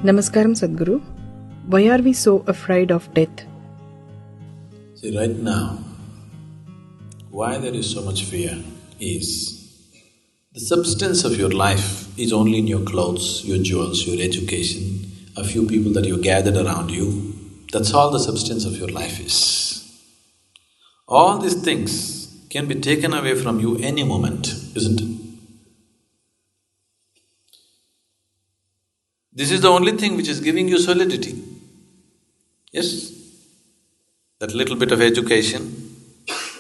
Namaskaram, Sadhguru. Why are we so afraid of death? See, right now, why there is so much fear is the substance of your life is only in your clothes, your jewels, your education, a few people that you gathered around you. That's all the substance of your life is. All these things can be taken away from you any moment, isn't it? This is the only thing which is giving you solidity. Yes? That little bit of education,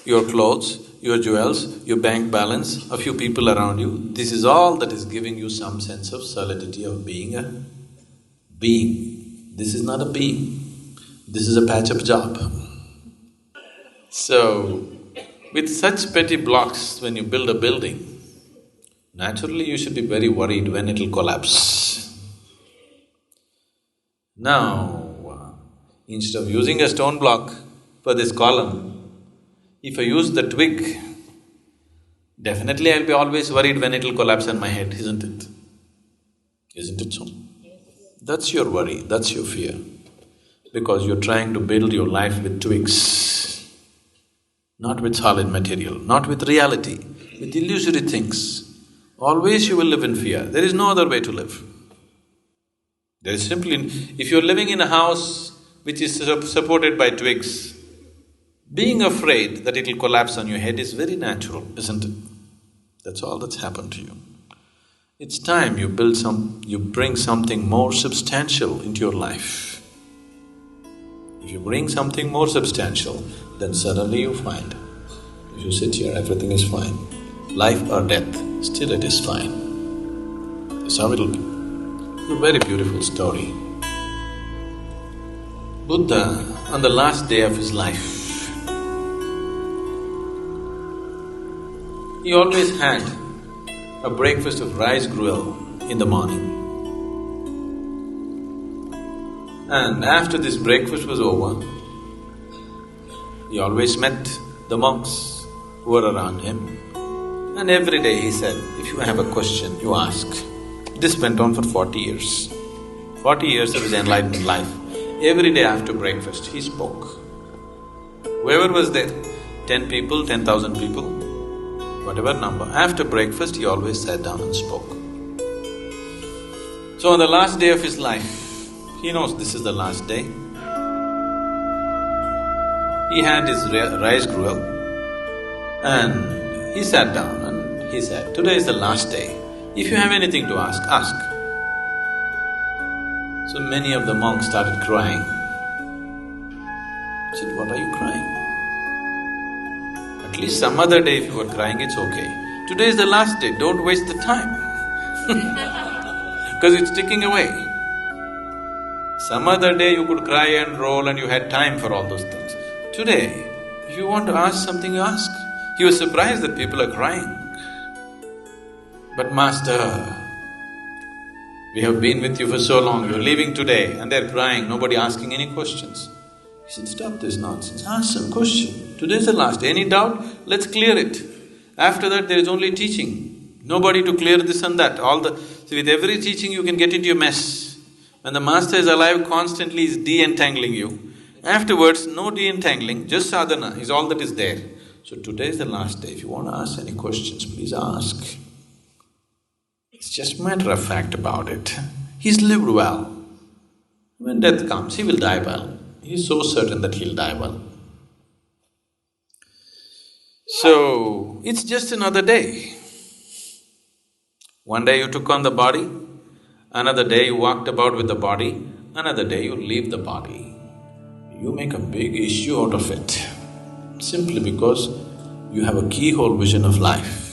your clothes, your jewels, your bank balance, a few people around you, this is all that is giving you some sense of solidity of being a being. This is not a being, this is a patch-up job. So, with such petty blocks, when you build a building, naturally you should be very worried when it'll collapse. Now, instead of using a stone block for this column, if I use the twig, definitely I'll be always worried when it'll collapse on my head, isn't it? Isn't it so? That's your worry, that's your fear, because you're trying to build your life with twigs, not with solid material, not with reality, with illusory things. Always you will live in fear, there is no other way to live. There is simply… if you're living in a house which is supported by twigs, being afraid that it'll collapse on your head is very natural, isn't it? That's all that's happened to you. It's time you bring something more substantial into your life. If you bring something more substantial, then suddenly you find, if you sit here, everything is fine. Life or death, still it is fine. That's how it'll be. It's a very beautiful story. Buddha, on the last day of his life, he always had a breakfast of rice gruel in the morning. And after this breakfast was over, he always met the monks who were around him. And every day he said, if you have a question, you ask. This went on for 40 years. 40 years of his enlightened life. Every day after breakfast, he spoke. Whoever was there, 10 people, 10,000 people, whatever number, after breakfast he always sat down and spoke. So on the last day of his life, he knows this is the last day. He had his rice gruel and he sat down and he said, today is the last day. If you have anything to ask, ask. So many of the monks started crying. I said, what are you crying? At least some other day if you were crying, it's okay. Today is the last day, don't waste the time because it's ticking away. Some other day you could cry and roll and you had time for all those things. Today, if you want to ask something, you ask. He was surprised that people are crying. But Master, we have been with you for so long, you're leaving today and they're crying, nobody asking any questions. He said, stop this nonsense, ask some question. Today's the last day, any doubt? Let's clear it. After that there is only teaching, nobody to clear this and that. See, with every teaching you can get into a mess. When the Master is alive, constantly is de-entangling you. Afterwards, no de-entangling, just sadhana is all that is there. So today is the last day, if you want to ask any questions, please ask. It's just a matter of fact about it. He's lived well. When death comes, he will die well. He's so certain that he'll die well. So, it's just another day. One day you took on the body, another day you walked about with the body, another day you leave the body. You make a big issue out of it, simply because you have a keyhole vision of life.